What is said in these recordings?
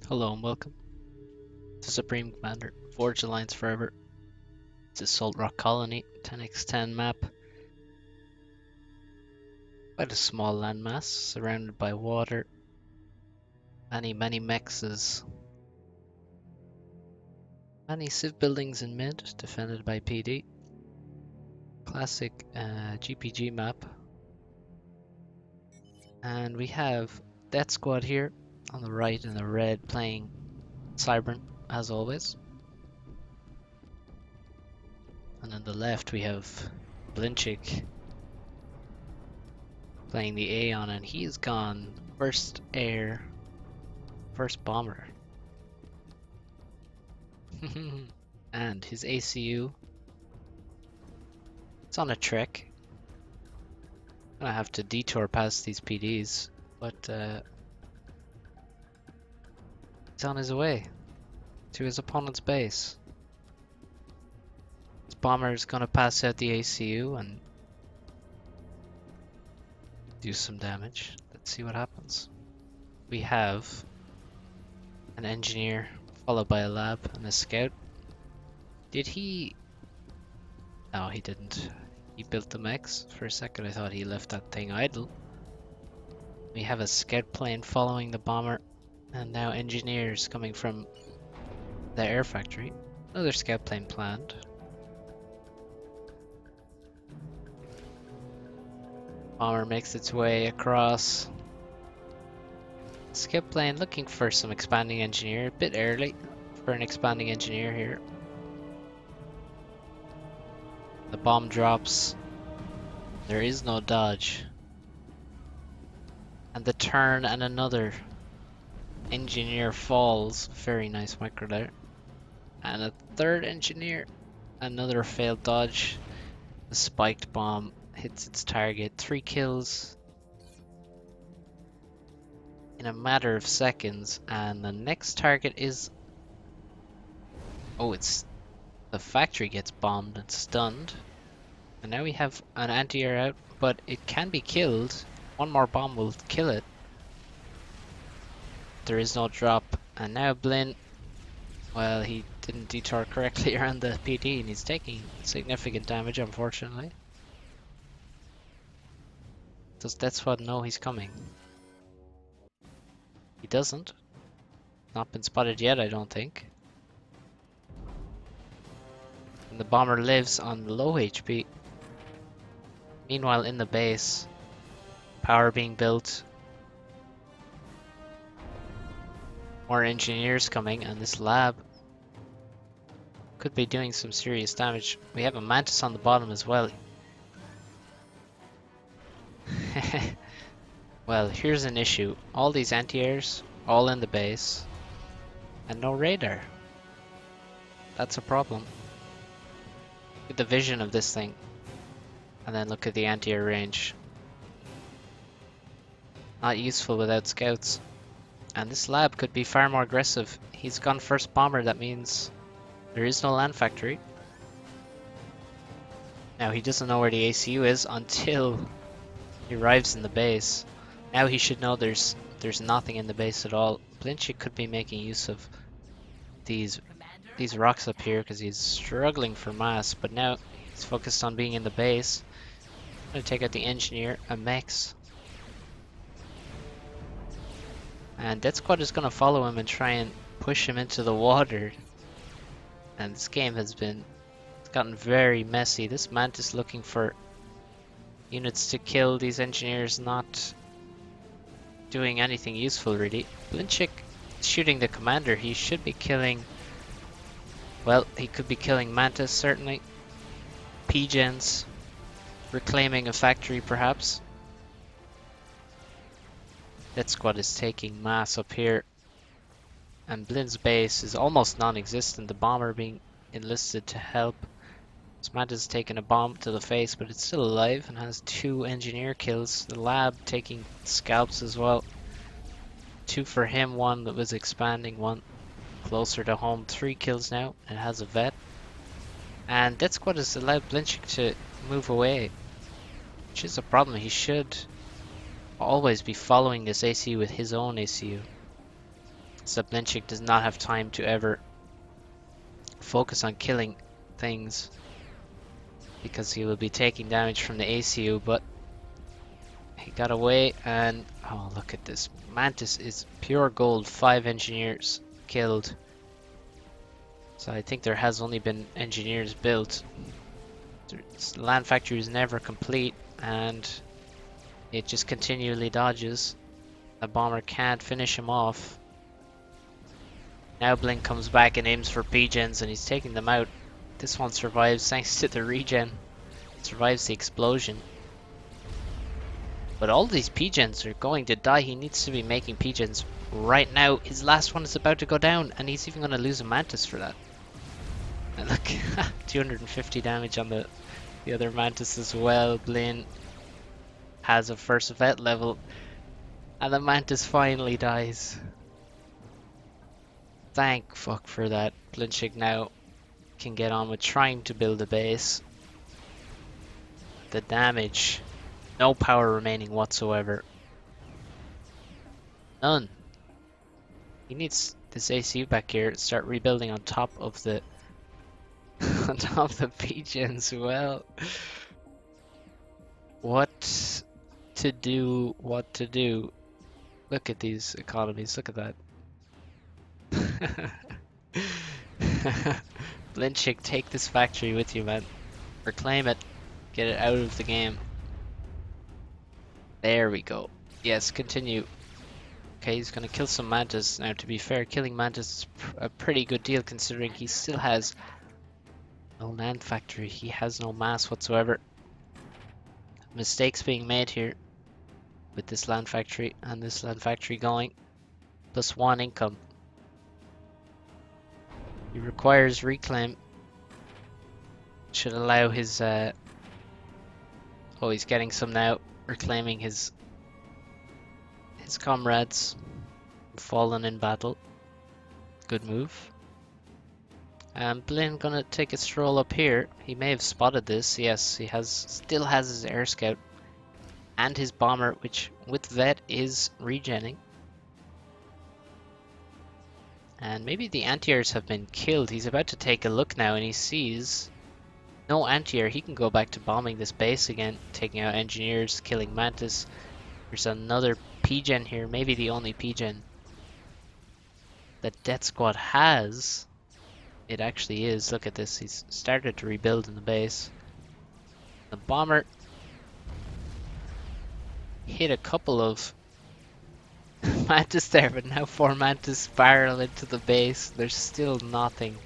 Hello and welcome to Supreme Commander, Forge Alliance Forever. It's a Salt Rock Colony, 10x10 map. Quite a small landmass, surrounded by water. Many mexes. Many civ buildings in mid, defended by PD. Classic GPG map. And we have Death Squad here, on the right in the red, playing Cybern, as always. And on the left we have Blinchik playing the Aeon, and he's gone first air, first bomber. And his ACU, it's on a trek. Gonna have to detour past these PDs, but he's on his way to his opponent's base. This bomber is gonna pass out the ACU and do some damage. Let's see what happens. We have an engineer followed by a lab and a scout. Did he? No, he didn't. He built the mechs. For a second I thought he left that thing idle. We have a scout plane following the bomber, and now engineers coming from the air factory. Another scout plane planned. Bomber makes its way across. Scout plane looking for some expanding engineer. A bit early for an expanding engineer here. The bomb drops. There is no dodge. And the turn, and another engineer falls. Very nice micro there. And a third engineer. Another failed dodge. The spiked bomb hits its target. 3 kills in a matter of seconds. And the next target is... oh, it's... the factory gets bombed and stunned. And now we have an anti-air out, but it can be killed. One more bomb will kill it. There is no drop. And now Blin, well, he didn't detour correctly around the PD and he's taking significant damage, unfortunately. Does Death Squad know he's coming? He doesn't. Not been spotted yet, I don't think. And the bomber lives on low HP. Meanwhile, in the base, power being built. More engineers coming, and this lab could be doing some serious damage. We have a mantis on the bottom as well. Well, here's an issue. All these anti-airs, all in the base, and no radar. That's a problem. Look at the vision of this thing. And then look at the anti-air range. Not useful without scouts. And this lab could be far more aggressive. He's gone first bomber, that means there is no land factory. Now he doesn't know where the ACU is until he arrives in the base. Now he should know there's nothing in the base at all. Blinchik could be making use of these rocks up here because he's struggling for mass, but now he's focused on being in the base. I'm gonna take out the engineer, a mechs. And Death Squad is gonna follow him and try and push him into the water. And this game has gotten very messy. This mantis looking for units to kill. These engineers not doing anything useful really. Blinchik shooting the commander. He should be killing... well, he could be killing mantis certainly. P-gens. Reclaiming a factory perhaps. Death Squad is taking mass up here. And Blin's base is almost non-existent. The bomber being enlisted to help. This mantis has taken a bomb to the face, but it's still alive and has 2 engineer kills. The lab taking scalps as well. 2 for him, 1 that was expanding, 1 closer to home. 3 kills now. It has a vet. And Death Squad has allowed Blinchik to move away, which is a problem. He should always be following this ACU with his own ACU. So Blinchik does not have time to ever focus on killing things because he will be taking damage from the ACU, but he got away. And oh, look at this. Mantis is pure gold. 5 engineers killed. So I think there has only been engineers built. The land factory is never complete, and it just continually dodges. The bomber can't finish him off. Now Blink comes back and aims for P-gens, and he's taking them out. This one survives thanks to the regen. Survives the explosion. But all these P-gens are going to die. He needs to be making P-gens right now. His last one is about to go down, and he's even going to lose a Mantis for that. And look, 250 damage on the other Mantis as well. Blin has a first vet level, and the Mantis finally dies. Thank fuck for that. Blinchik now can get on with trying to build a base. The damage, no power remaining whatsoever. None. He needs this ACU back here to start rebuilding on top of the on top of the PGen as well. What to do, what to do. Look at these economies, look at that. Blinchik, take this factory with you, man. Reclaim it. Get it out of the game. There we go. Yes, continue. Okay, he's gonna kill some Mantis. Now, to be fair, killing Mantis is a pretty good deal considering he still has no land factory. He has no mass whatsoever. Mistakes being made here with this land factory and this land factory going. +1 income. He requires reclaim. Should allow his oh, he's getting some now, reclaiming his comrades fallen in battle. Good move. Blin gonna take a stroll up here. He may have spotted this. Yes, he still has his air scout and his bomber, which with vet is regenning. And maybe the anti-airs have been killed. He's about to take a look now, and he sees no anti-air. He can go back to bombing this base again, taking out engineers, killing Mantis. There's another P-gen here, maybe the only P-gen that Death Squad has. It actually is. Look at this. He's started to rebuild in the base. The bomber hit a couple of Mantis there, but now 4 Mantis spiral into the base. There's still nothing.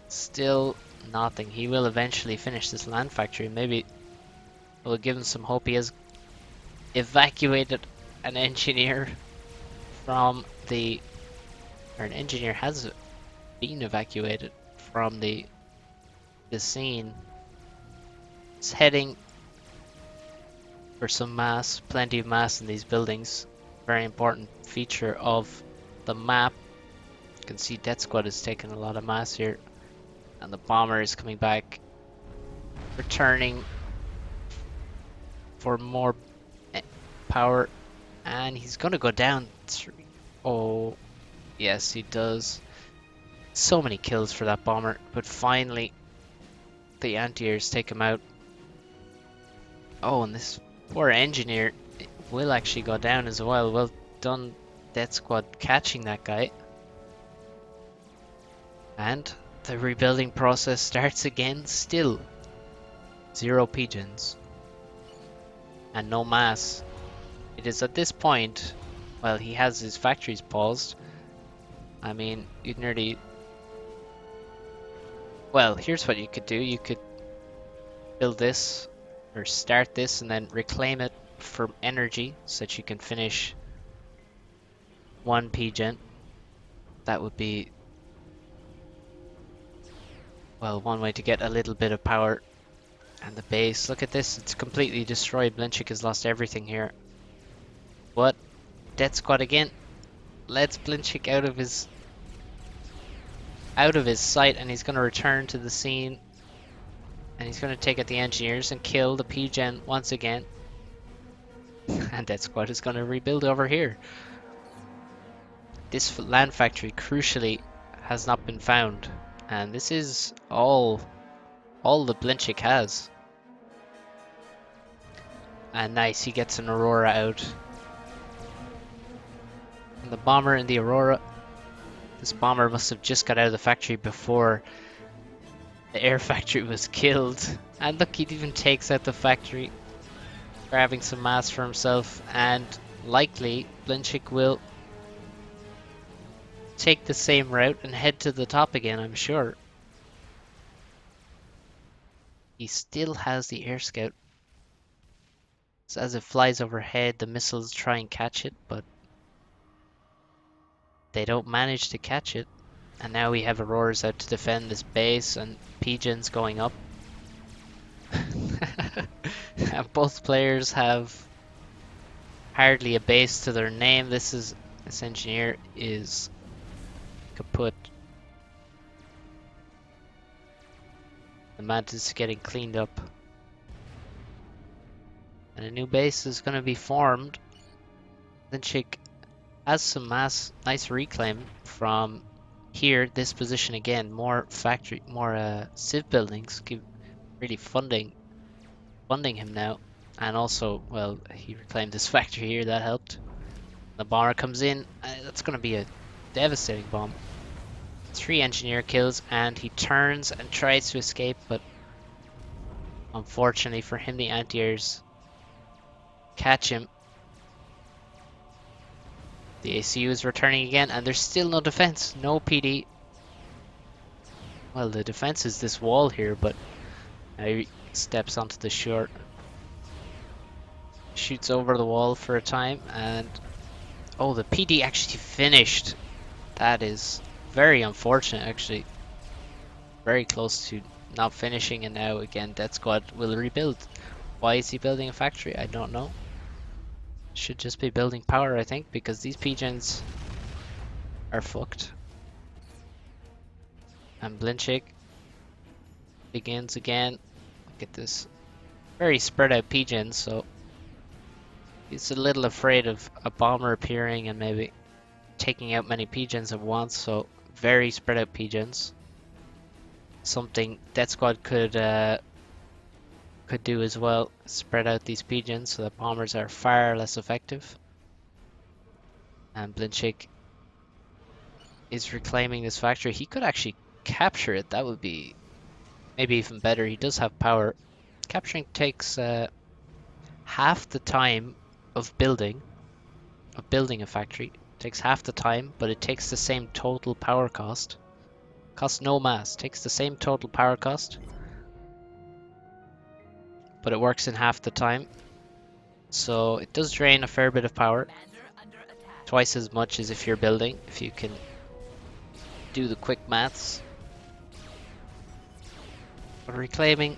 Still nothing. He will eventually finish this land factory. Maybe it will give him some hope. He has evacuated an engineer from the... or an engineer has been evacuated from the scene. It's heading for some mass, plenty of mass in these buildings. Very important feature of the map. You can see Death Squad is taking a lot of mass here, and the bomber is coming back, returning for more power, and he's gonna go down. Oh, yes, he does. So many kills for that bomber, but finally the anti-airs take him out. Oh, and this poor engineer will actually go down as well. Well done, Death Squad, catching that guy. And the rebuilding process starts again. Still 0 pigeons and no mass. It is at this point, well, he has his factories paused. I mean, you'd nearly... Well, here's what you could do. You could build this, or start this, and then reclaim it for energy, so that you can finish 1 P-gen. That would be, well, one way to get a little bit of power. And the base, look at this, it's completely destroyed. Blinchik has lost everything here. What? Death Squad again. Let's Blinchik out of his sight, and he's going to return to the scene, and he's going to take out the engineers and kill the P-gen once again. And Death Squad is going to rebuild over here. this land factory, crucially, has not been found. And this is all the Blinchik has. And nice, he gets an Aurora out. And the bomber in the Aurora. This bomber must have just got out of the factory before the air factory was killed. And look, he even takes out the factory, grabbing some mass for himself. And likely, Blinchik will take the same route and head to the top again, I'm sure. He still has the air scout. So as it flies overhead, the missiles try and catch it, but they don't manage to catch it. And now we have Auroras out to defend this base and Pigeons going up. And both players have hardly a base to their name. This engineer is kaput. The mantis is getting cleaned up. And a new base is going to be formed. Blinchik has some nice reclaim from here, this position again. More factory, more civ buildings, keep really funding him now. And also, well, he reclaimed this factory here, that helped. The bomber comes in, that's going to be a devastating bomb. 3 engineer kills, and he turns and tries to escape, but unfortunately for him, the anti-airs catch him. The ACU is returning again, and there's still no defense, no PD. Well, the defense is this wall here, but now he steps onto the short, shoots over the wall for a time, and oh, the PD actually finished. That is very unfortunate, actually. Very close to not finishing, and now again, Death Squad will rebuild. Why is he building a factory? I don't know. Should just be building power, I think, because these Pigeons are fucked. And Blinchik begins again. Look at this. Very spread out Pigeons, so he's a little afraid of a bomber appearing and maybe taking out many Pigeons at once, so very spread out Pigeons. Something Death Squad could do as well, spread out these Pigeons so that bombers are far less effective. And Blinchik is reclaiming this factory. He could actually capture it. That would be maybe even better. He does have power. Capturing takes half the time of building a factory. It takes half the time, but it takes the same total power cost. Costs no mass. Takes the same total power cost, but it works in half the time. So it does drain a fair bit of power. Twice as much as if you're building, if you can do the quick maths. But reclaiming,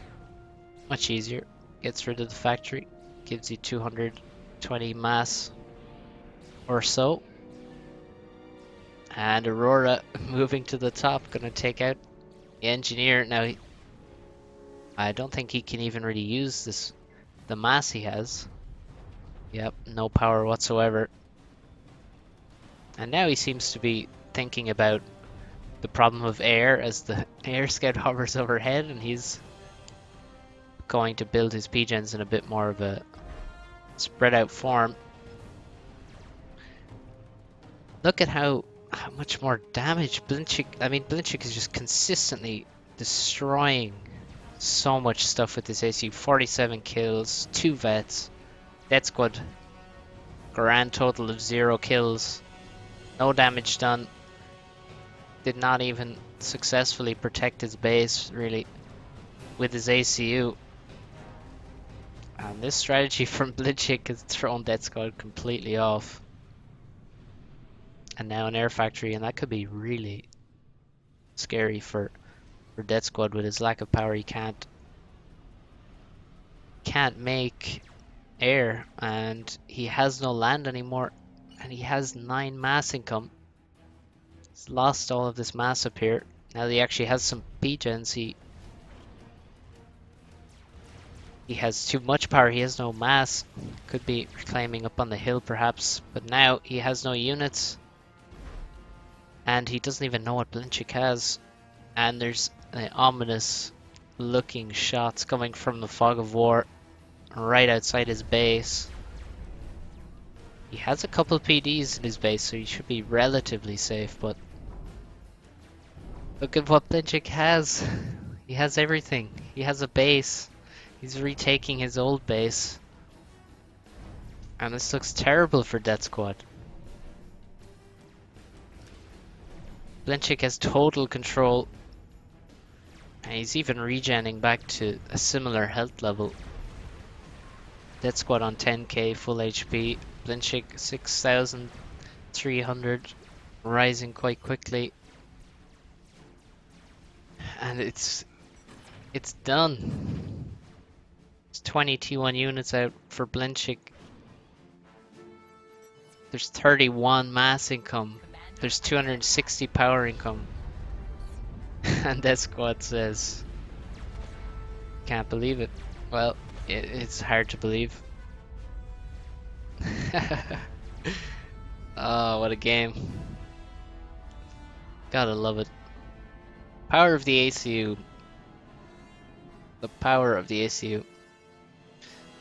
much easier. Gets rid of the factory. Gives you 220 mass or so. And Aurora moving to the top, gonna take out the engineer. Now, I don't think he can even really use the mass he has. Yep, no power whatsoever. And now he seems to be thinking about the problem of air as the air scout hovers overhead, and he's going to build his Pigeons in a bit more of a spread out form. Look at how much more damage Blinchik is just consistently destroying so much stuff with this AC. 47 kills, 2 vets, Death Squad, grand total of 0 kills, no damage done. Did not even successfully protect his base, really, with his ACU. And this strategy from Blinchik has thrown Death Squad completely off. And now an air factory, and that could be really scary for Death Squad with his lack of power. He can't make air, and he has no land anymore, and he has 9 mass income. He's lost all of this mass up here. Now that he actually has some Pigeons, he has too much power. He has no mass. Could be reclaiming up on the hill perhaps, but now he has no units. And he doesn't even know what Blinchik has. And there's ominous looking shots coming from the fog of war right outside his base. He has a couple PDs in his base, so he should be relatively safe, but look at what Blinchik has. He has everything. He has a base. He's retaking his old base. And this looks terrible for Death Squad. Blinchik has total control. And he's even regenning back to a similar health level. Death Squad on 10k full HP. Blinchik 6,300, rising quite quickly. And it's done. It's 20 T1 units out for Blinchik. There's 31 mass income. There's 260 power income. And Death Squad says, can't believe it. Well, it's hard to believe. Oh, what a game. Gotta love it. Power of the ACU. The power of the ACU.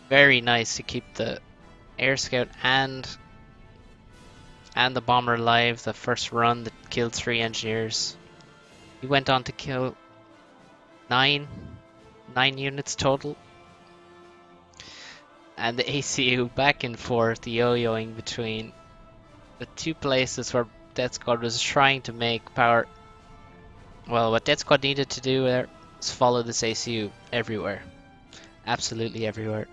Very nice to keep the Air Scout and the bomber alive. The first run that killed 3 engineers. He went on to kill 9 units total. And the ACU back and forth, yo-yoing between the two places where Death Squad was trying to make power. Well, what Death Squad needed to do there was follow this ACU everywhere. Absolutely everywhere.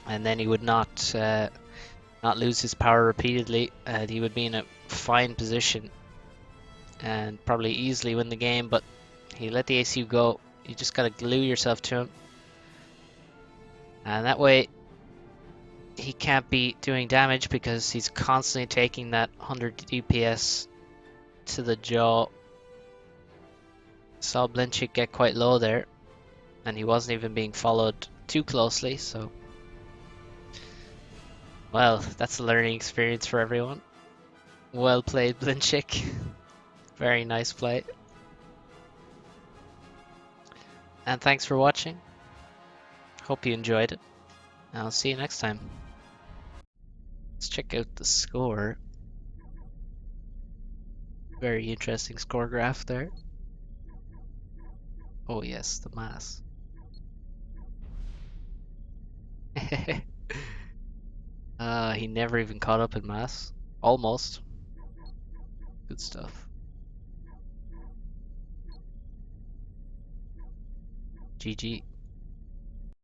And then he would not lose his power repeatedly, and he would be in a fine position and probably easily win the game, but he let the ACU go. You just gotta glue yourself to him. And that way, he can't be doing damage because he's constantly taking that 100 DPS to the jaw. Saw Blinchik get quite low there, and he wasn't even being followed too closely, so... Well, that's a learning experience for everyone. Well played, Blinchik. Very nice play. And thanks for watching. Hope you enjoyed it. I'll see you next time. Let's check out the score. Very interesting score graph there. Oh yes, the mass. He never even caught up in mass. Almost. Good stuff. GG.